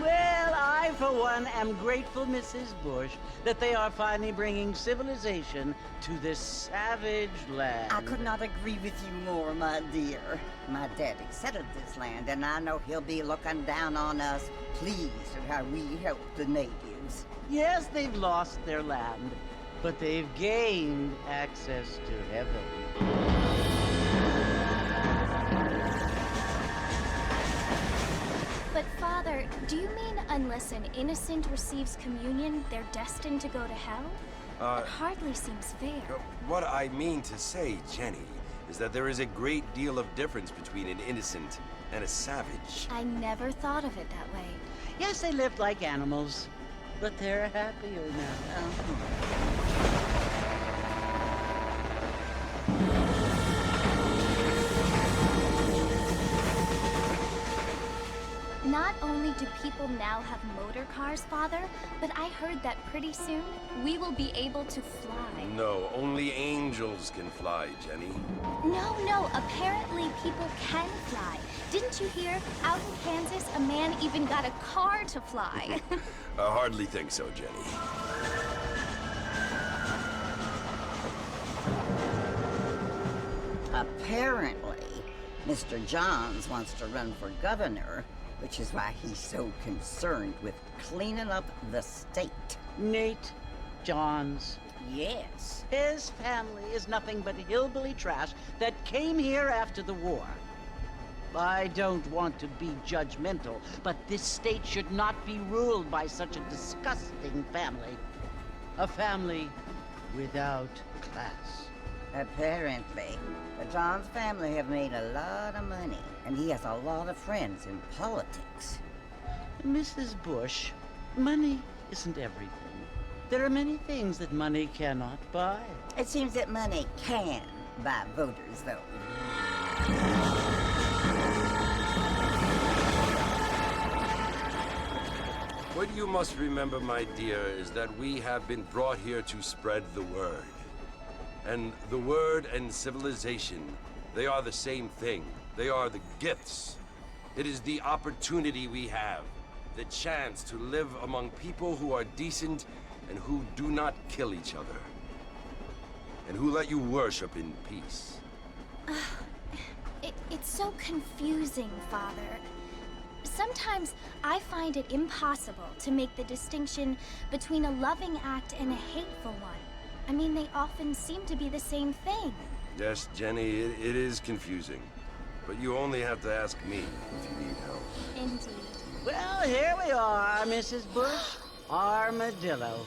Well, I, for one, am grateful, Mrs. Bush, that they are finally bringing civilization to this savage land. I could not agree with you more, my dear. My daddy settled this land, and I know he'll be looking down on us, pleased at how we help the natives. Yes, they've lost their land, but they've gained access to heaven. But Father, do you mean unless an innocent receives communion, they're destined to go to hell? That hardly seems fair. What I mean to say, Jenny, is that there is a great deal of difference between an innocent and a savage. I never thought of it that way. Yes, they lived like animals, but they're happier now. Not only do people now have motor cars, Father, but I heard that pretty soon we will be able to fly. No, only angels can fly, Jenny. No, apparently people can fly. Didn't you hear? Out in Kansas, a man even got a car to fly. I hardly think so, Jenny. Apparently, Mr. Johns wants to run for governor, which is why he's so concerned with cleaning up the state. Nate Johns. Yes. His family is nothing but hillbilly trash that came here after the war. I don't want to be judgmental, but this state should not be ruled by such a disgusting family. A family without class. Apparently, the Johns family have made a lot of money, and he has a lot of friends in politics. Mrs. Bush, money isn't everything. There are many things that money cannot buy. It seems that money can buy voters, though. What you must remember, my dear, is that we have been brought here to spread the word. And the word and civilization, they are the same thing. They are the gifts. It is the opportunity we have, the chance to live among people who are decent and who do not kill each other, and who let you worship in peace. It's so confusing, Father. Sometimes I find it impossible to make the distinction between a loving act and a hateful one. I mean, they often seem to be the same thing. Yes, Jenny, it is confusing. But you only have to ask me if you need help. Indeed. Well, here we are, Mrs. Bush. Armadillo.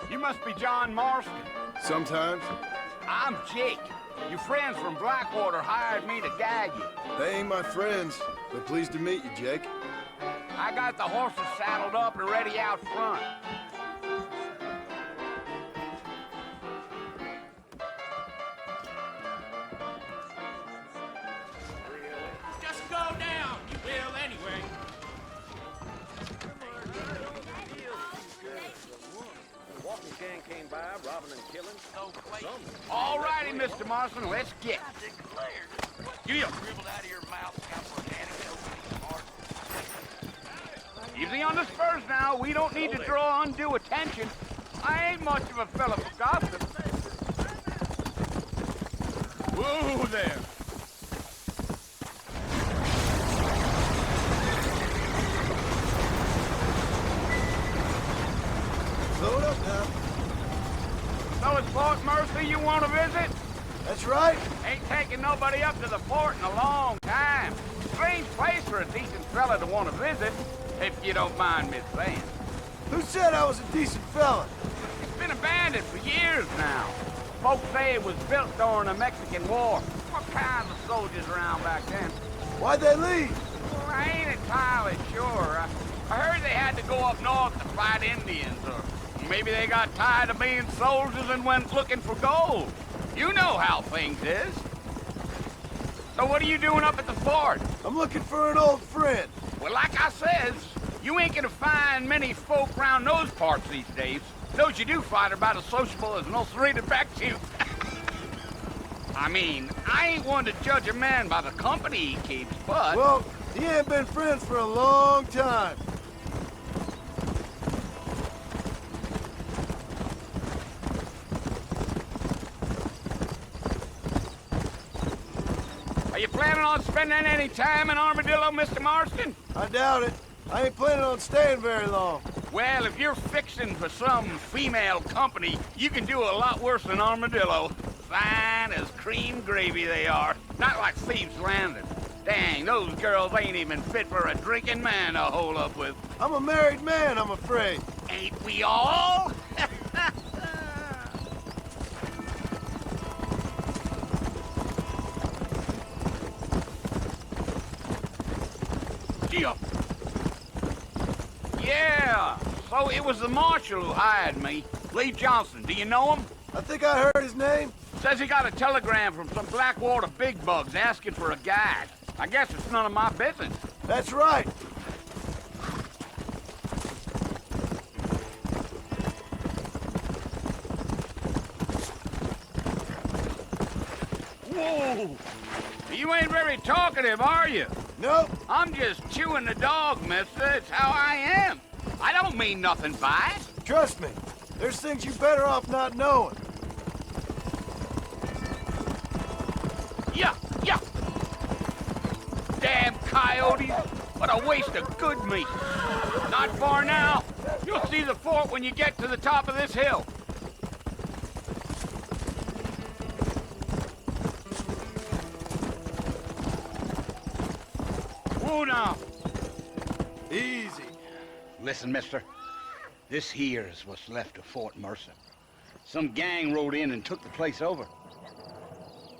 You must be John Marston. Sometimes. I'm Jake. Your friends from Blackwater hired me to guide you. They ain't my friends, but pleased to meet you, Jake. I got the horses saddled up and ready out front. Just go down, you will anyway. Walking gang came by, robbing and killing. All righty, Mr. Marston, let's get. You dribbled out of your mouth, Easy on the spurs now. We don't need to draw undue attention. I ain't much of a fella for gossip. Whoa there. Load up now. So it's Fort Mercy you want to visit? That's right. Ain't taking nobody up to the fort in a long time. Strange place for a decent fella to want to visit, if you don't mind me saying. Who said I was a decent fella? It's been abandoned for years now. Folks say it was built during the Mexican War. What kinds of soldiers around back then? Why'd they leave? Well, I ain't entirely sure. I heard they had to go up north to fight Indians, or maybe they got tired of being soldiers and went looking for gold. You know how things is. So what are you doing up at the fort? I'm looking for an old friend. Well, like I says, you ain't gonna find many folk round those parts these days. Those you do find are about as sociable as an ulcerated back tooth. I mean, I ain't one to judge a man by the company he keeps, but... Well, he ain't been friends for a long time. Are you planning on spending any time in Armadillo, Mr. Marston? I doubt it. I ain't planning on staying very long. Well, if you're fixing for some female company, you can do a lot worse than Armadillo. Fine as cream gravy they are. Not like Thieves' Landing. Dang, those girls ain't even fit for a drinking man to hole up with. I'm a married man, I'm afraid. Ain't we all? Yeah, so it was the marshal who hired me. Lee Johnson, do you know him? I think I heard his name. Says he got a telegram from some Blackwater big bugs asking for a guide. I guess it's none of my business. That's right. Whoa! You ain't very talkative, are you? Nope. I'm just chewing the dog, mister. It's how I am. I don't mean nothing by it. Trust me. There's things you better off not knowing. Yeah, yeah. Damn coyotes. What a waste of good meat. Not far now. You'll see the fort when you get to the top of this hill. Whoa now. Easy. Listen, mister. This here is what's left of Fort Mercer. Some gang rode in and took the place over.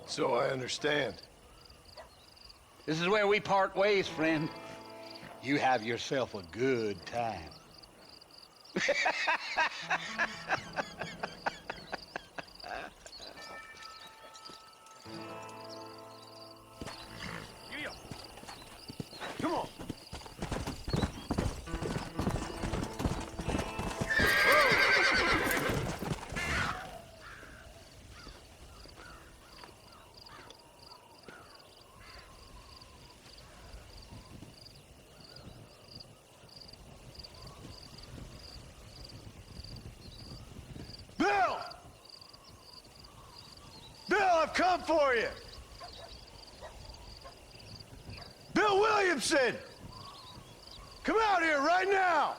So I understand. This is where we part ways, friend. You have yourself a good time. Come on. Bill! Bill, I've come for you! Bill Williamson! Come out here right now!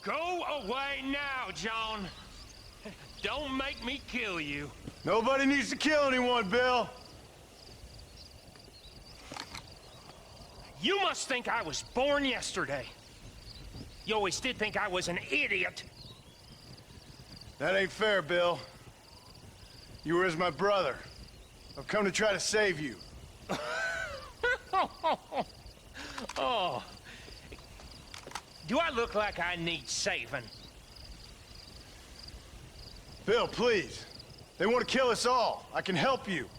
Go away now, John. Don't make me kill you. Nobody needs to kill anyone, Bill. You must think I was born yesterday. You always did think I was an idiot. That ain't fair, Bill. You were as my brother. I've come to try to save you. Oh. Do I look like I need saving? Bill, please. They want to kill us all. I can help you.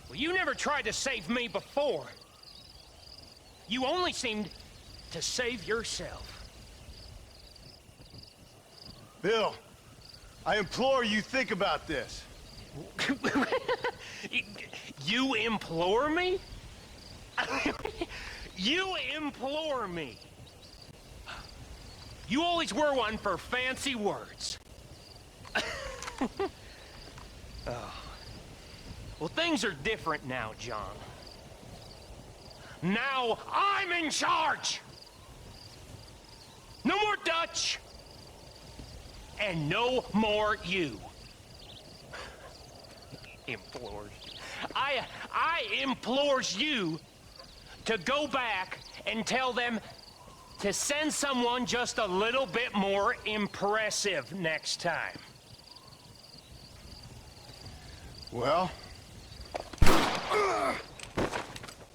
Well, you never tried to save me before. You only seemed to save yourself. Bill, I implore you think about this. You implore me? You implore me. You always were one for fancy words. Oh. Well, things are different now, John. Now I'm in charge! No more Dutch! And no more you. Implores. I implores you to go back and tell them to send someone just a little bit more impressive next time. Well?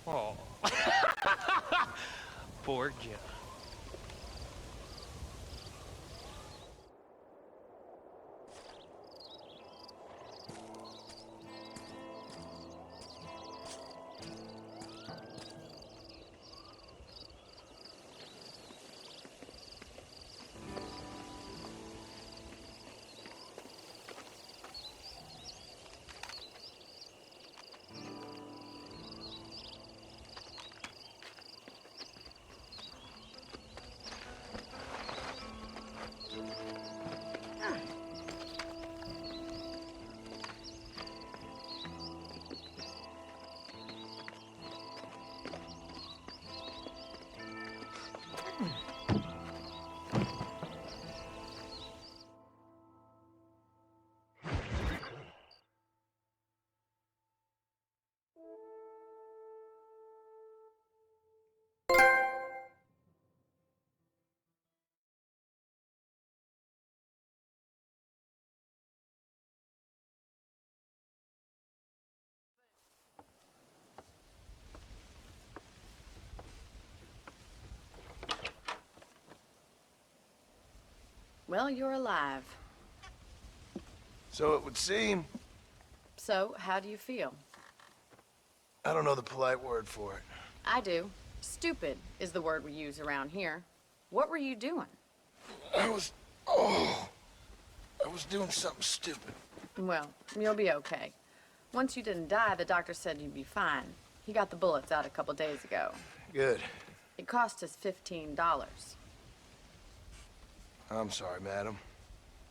Oh. Poor Joe. Well, you're alive. So it would seem. So, how do you feel? I don't know the polite word for it. I do. Stupid is the word we use around here. What were you doing? I was doing something stupid. Well, you'll be okay. Once you didn't die, the doctor said you'd be fine. He got the bullets out a couple days ago. Good. It cost us $15. I'm sorry, madam.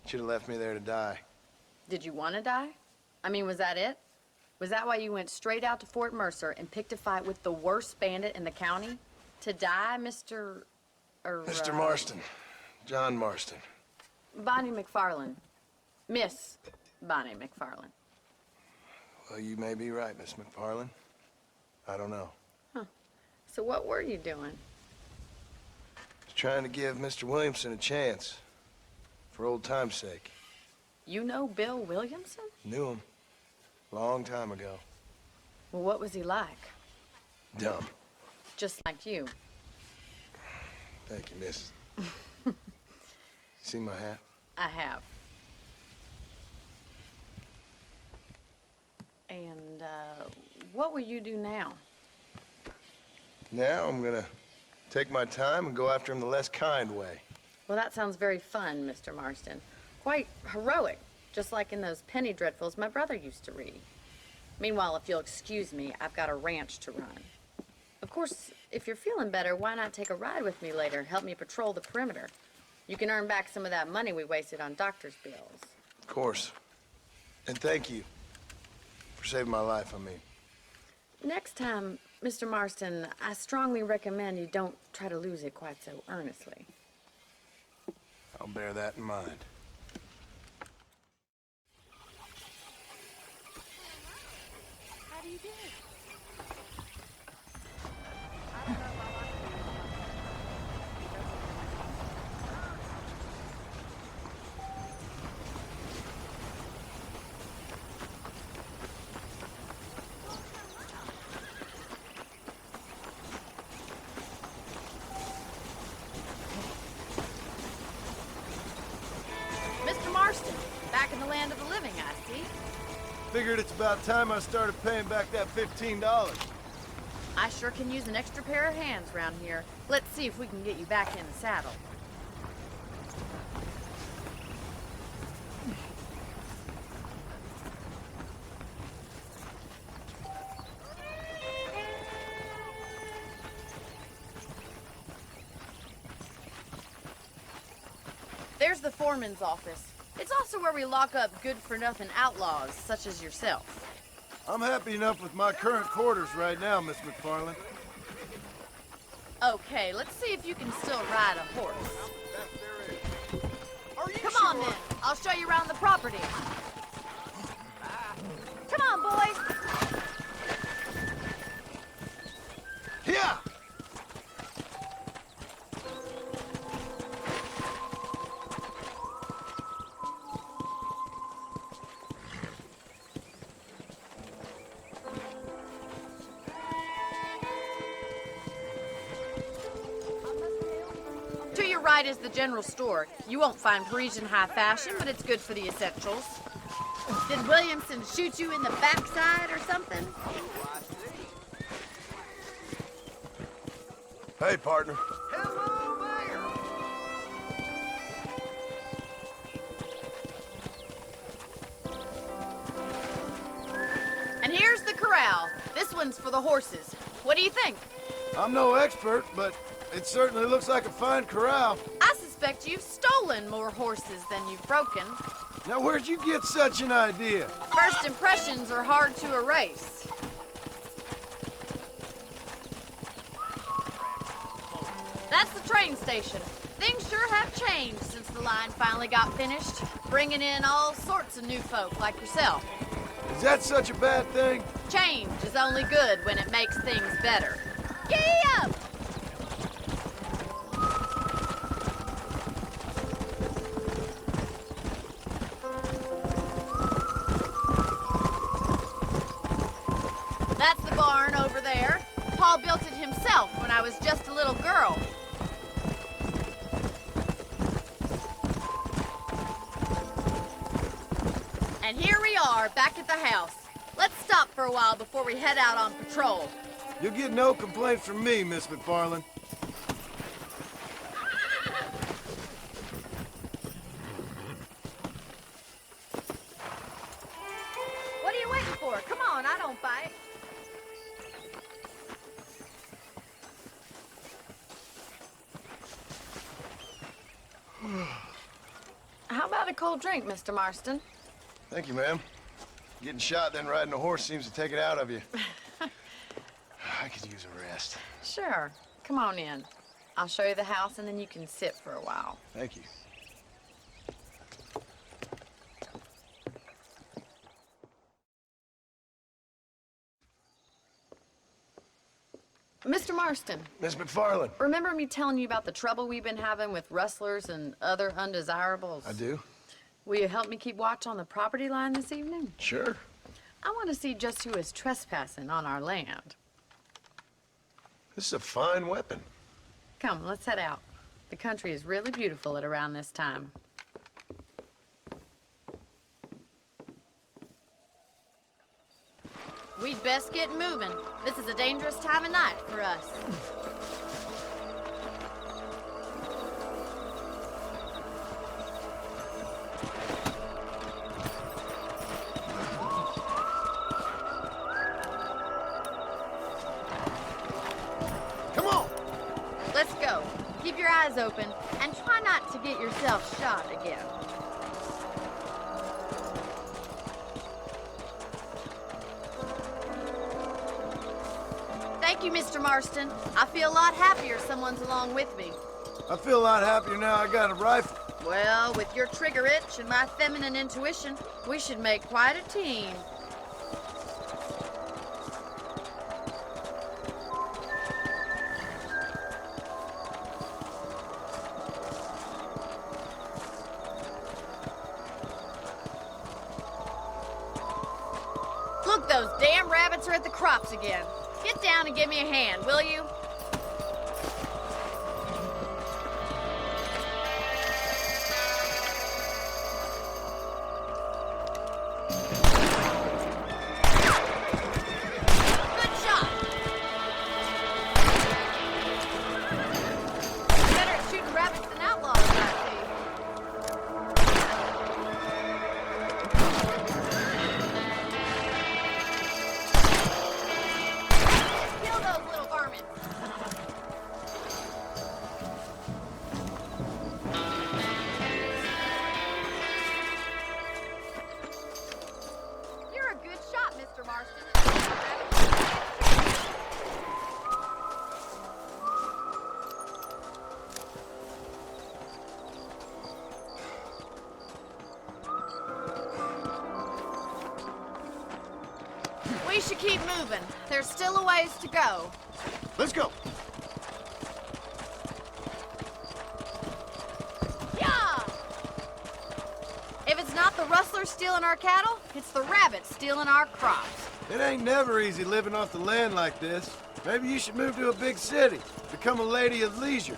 Should have left me there to die. Did you want to die? I mean, was that it? Was that why you went straight out to Fort Mercer and picked a fight with the worst bandit in the county? To die, Mr. Mr. Marston. John Marston. Bonnie McFarland. Miss Bonnie McFarland. Well, you may be right, Miss McFarland. I don't know. Huh. So what were you doing? Trying to give Mr. Williamson a chance. For old time's sake. You know Bill Williamson? Knew him. Long time ago. Well, what was he like? Dumb. Just like you. Thank you, miss. See my hat? I have. And, what will you do now? Now I'm gonna take my time and go after him the less kind way. Well, that sounds very fun, Mr. Marston. Quite heroic, just like in those penny dreadfuls my brother used to read. Meanwhile, if you'll excuse me, I've got a ranch to run. Of course, if you're feeling better, why not take a ride with me later and help me patrol the perimeter? You can earn back some of that money we wasted on doctor's bills. Of course. And thank you for saving my life, I mean. Next time, Mr. Marston, I strongly recommend you don't try to lose it quite so earnestly. I'll bear that in mind. How do you do? Mr. Marston, back in the land of the living, I see. Figured it's about time I started paying back that $15. I sure can use an extra pair of hands around here. Let's see if we can get you back in the saddle. There's the foreman's office. It's also where we lock up good-for-nothing outlaws, such as yourself. I'm happy enough with my current quarters right now, Miss McFarland. Okay, let's see if you can still ride a horse. Come on, then. I'll show you around the property. Come on, boys. side is the general store. You won't find Parisian high fashion, but it's good for the essentials. Did Williamson shoot you in the backside or something? Hey, partner. Hello there. And here's the corral. This one's for the horses. What do you think? I'm no expert, but it certainly looks like a fine corral. I suspect you've stolen more horses than you've broken. Now, where'd you get such an idea? First impressions are hard to erase. That's the train station. Things sure have changed since the line finally got finished, bringing in all sorts of new folk like yourself. Is that such a bad thing? Change is only good when it makes things better. Giddy up! That's the barn over there. Paul built it himself when I was just a little girl. And here we are, back at the house. Let's stop for a while before we head out on patrol. You'll get no complaints from me, Miss McFarland. What are you waiting for? Come on, I don't bite. How about a cold drink, Mr. Marston? Thank you, ma'am. Getting shot, then riding a horse seems to take it out of you. I could use a rest. Sure. Come on in. I'll show you the house, and then you can sit for a while. Thank you. Mr. Marston, Miss McFarland. remember me telling you about the trouble we've been having with rustlers and other undesirables? I do. Will you help me keep watch on the property line this evening? Sure. I want to see just who is trespassing on our land. This is a fine weapon. Come, let's head out. The country is really beautiful at around this time. We'd best get moving. This is a dangerous time of night for us. Come on! Let's go. Keep your eyes open and try not to get yourself shot again. Thank you, Mr. Marston. I feel a lot happier someone's along with me. I feel a lot happier now I got a rifle. Well, with your trigger itch and my feminine intuition, we should make quite a team. Look, those damn rabbits are at the crops again. Get down and give me a hand, will you? Good shot. Better at shooting rabbits than outlaws, I see. Kill those little varmints. You're a good shot, Mr. Marston. We should keep moving. There's still a ways to go. Let's go. Yeah! If it's not the rustlers stealing our cattle, it's the rabbits stealing our crops. It ain't never easy living off the land like this. Maybe you should move to a big city, become a lady of leisure.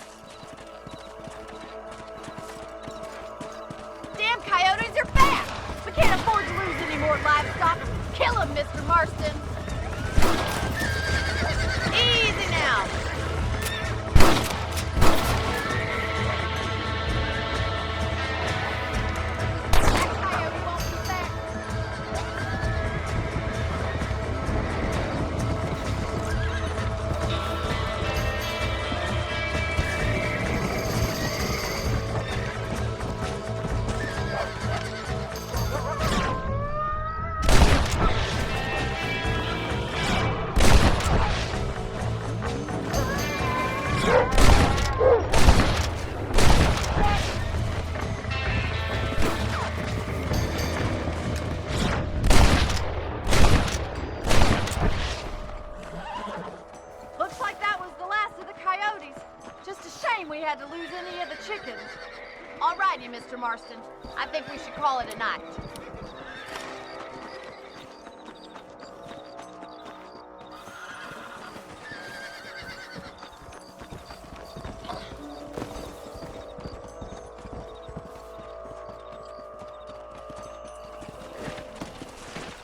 your livestock. Kill him, Mr. Marston. Easy now. That coyote won't be back. Looks like that was the last of the coyotes. Just a shame we had to lose any of the chickens. All righty, Mr. Marston. I think we should call it a night.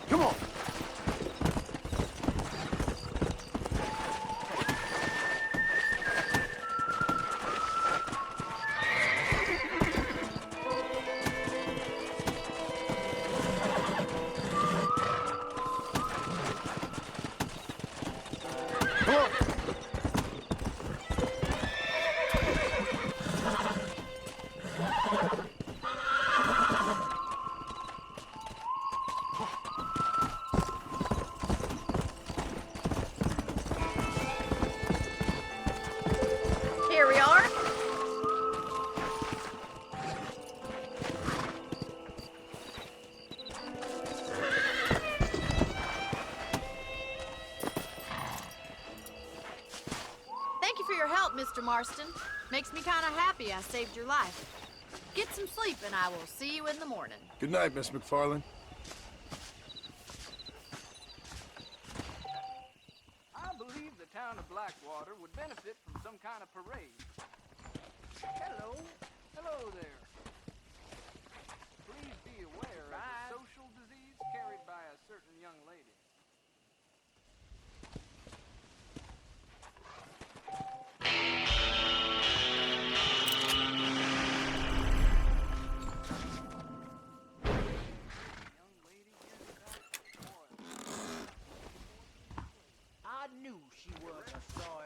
Come on. Come on. Here we are. Thank you for your help, Mr. Marston. Makes me kind of happy I saved your life. Get some sleep and I will see you in the morning. Good night, Miss McFarland. I believe the town of Blackwater would benefit from some kind of parade. Hello. Hello there. Please be aware of a social disease carried by a certain young lady. I knew she was a soil